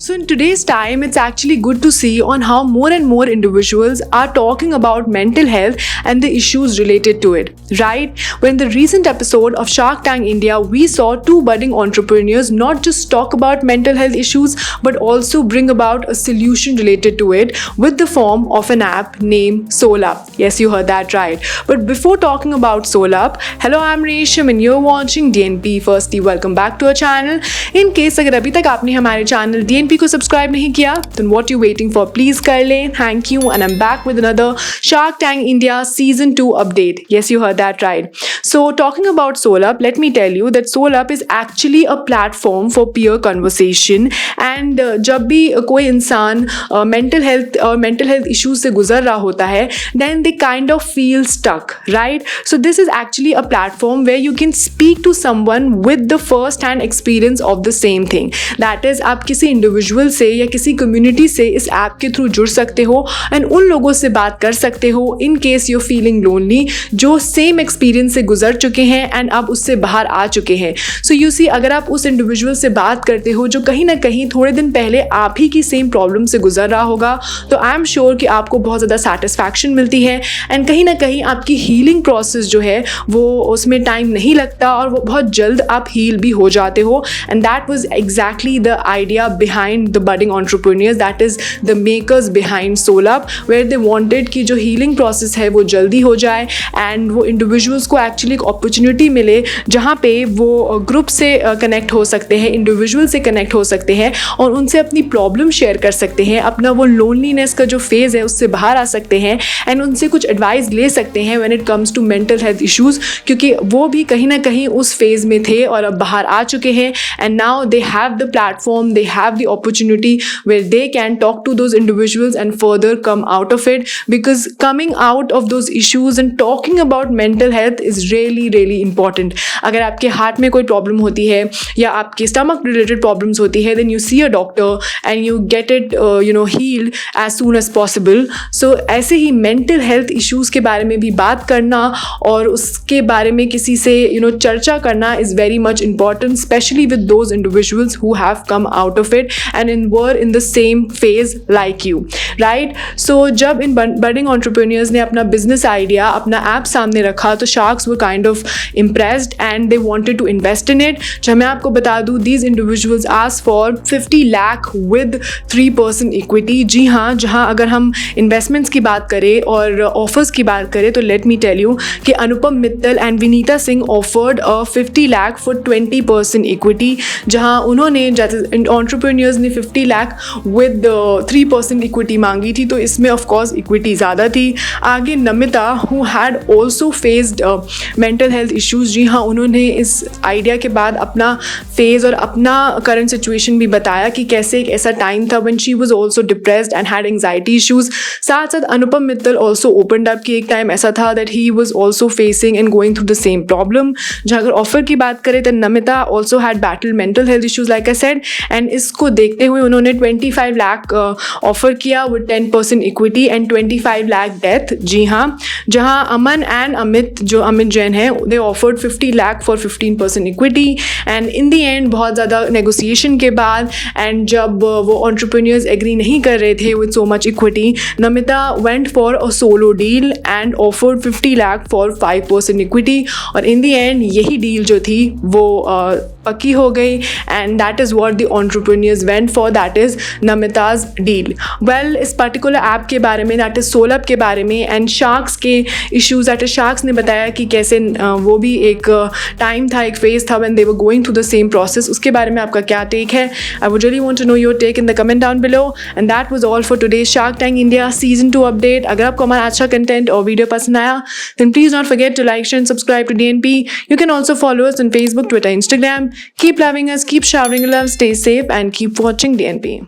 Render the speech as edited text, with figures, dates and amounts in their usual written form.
So in today's time, it's actually good to see on how more and more individuals are talking about mental health and the issues related to it, right? When the recent episode of Shark Tank India, we saw two budding entrepreneurs not just talk about mental health issues, but also bring about a solution related to it with the form of an app named Solup. Yes, you heard that right. But before talking about Solup, hello, I'm Resham and you're watching DNP. Firstly, welcome back to our channel. In case अगर अभी तक आपने हमारे channel DNP को subscribe नहीं किया, then what you waiting for? Please कर लें. Thank you, and I'm back with another Shark Tank India Season 2 update. Yes, you heard that right. So talking about Solup, let me tell you that Solup is actually a platform for peer conversation. And जब भी कोई इंसान mental health issues से गुजर रहा होता है, then they kind of feel stuck, right? So this is actually a platform where you can speak to someone with the first-hand experience of the same thing. That is, आप किसी individual से या किसी कम्युनिटी से इस app के through जुड़ सकते हो एंड उन लोगों से बात कर सकते हो in case you feeling lonely, जो सेम एक्सपीरियंस से गुजर चुके हैं एंड अब उससे बाहर आ चुके हैं. सो यू सी, अगर आप उस इंडिविजुअल से बात करते हो जो कहीं ना कहीं थोड़े दिन पहले आप ही की सेम प्रॉब्लम से गुजर रहा होगा, तो आई एम श्योर कि आपको बहुत ज़्यादा सेटिस्फैक्शन मिलती है एंड कहीं ना कहीं आपकी हीलिंग प्रोसेस जो है वो उसमें टाइम नहीं लगता और वो बहुत जल्द आप हील भी हो जाते हो. And that was exactly the idea behind the budding entrepreneurs, that is the makers behind Solup, where they wanted कि जो healing process है वो जल्दी हो जाए and वो individuals को actually एक opportunity मिले जहाँ पे वो group से connect हो सकते हैं, individual से connect हो सकते हैं और उनसे अपनी problem share कर सकते हैं, अपना वो loneliness का जो phase है उससे बाहर आ सकते हैं and उनसे कुछ advice ले सकते हैं when it comes to mental health issues, क्योंकि वो भी कहीं ना कहीं उस phase में थे और अब बाहर आ चुके हैं and now they have the platform, they have the opportunity where they can talk to those individuals and further come out of it, because coming out of those issues and talking about mental health is really important. अगर आपके heart में कोई problem होती है या आपके stomach related problems होती है, then you see a doctor and you get it healed as soon as possible. So ऐसे ही mental health issues के बारे में भी बात करना और उसके बारे में किसी से चर्चा करना is very much important, especially with those individuals who have come out of it and were in the same phase like you, right? So जब इन budding entrepreneurs ने अपना business idea, अपना app सामने रखा, तो sharks were kind of impressed and they wanted to invest in it. जो मैं आपको बता दूँ, these individuals asked for 50 lakh with 3% equity. जी हाँ, जहाँ अगर हम investments की बात करें और offers की बात करें, तो let me tell you कि Anupam Mittal and Vinita Singh offered a 50 lakh for 20% equity, जहाँ उन्होंने entrepreneurs ने 50 लाख विद 3% इक्विटी मांगी थी, तो इसमें ऑफ कोर्स इक्विटी ज़्यादा थी. आगे Namita, who had also faced mental health issues. जी हाँ, उन्होंने इस आइडिया के बाद अपना फेज़ और अपना करंट सिचुएशन भी बताया कि कैसे एक ऐसा टाइम था when she was also depressed and had anxiety issues. साथ साथ Anupam Mittal also opened up कि एक टाइम ऐसा था that he was also facing and going through the same problem. जहाँ अगर ऑफर की बात करें तो Namita also had battle mental health issues like I said, and इसको देखते हुए उन्होंने 25 लाख ऑफर किया with 10% equity and 25 lakh debt. जी हाँ, जहाँ अमन एंड अमित, जो अमित जैन है, they offered 50 lakh for 15% equity. And in the and बहुत ज़्यादा नेगोशिएशन के बाद एंड जब वो एंटरप्रेन्योर्स एग्री नहीं कर रहे थे with so much equity, Namita went for a solo deal and offered 50 lakh for 5% equity. और इन द एंड यही डील जो थी वो पक्की हो गई and that is what the entrepreneurs went for, that is Namita's deal. Well, इस पर्टिकुलर ऐप के बारे में, दैट इज़ Solup के बारे में एंड शार्क्स के इश्यूज़, दैट इज़ शार्क्स ने बताया कि कैसे वो भी एक टाइम था, एक फेज था when they were going through the same process. उसके बारे में आपका क्या टेक है? I would really want to know your take in the comment down below. And that was all for today Shark Tank India season 2 update. अगर आपको हमारा अच्छा कंटेंट और वीडियो पसंद आया, then please don't forget to like, share and subscribe to DNP. You can also follow us on Facebook, Twitter, Instagram. Keep loving us, keep showering love, stay safe and keep watching DNP.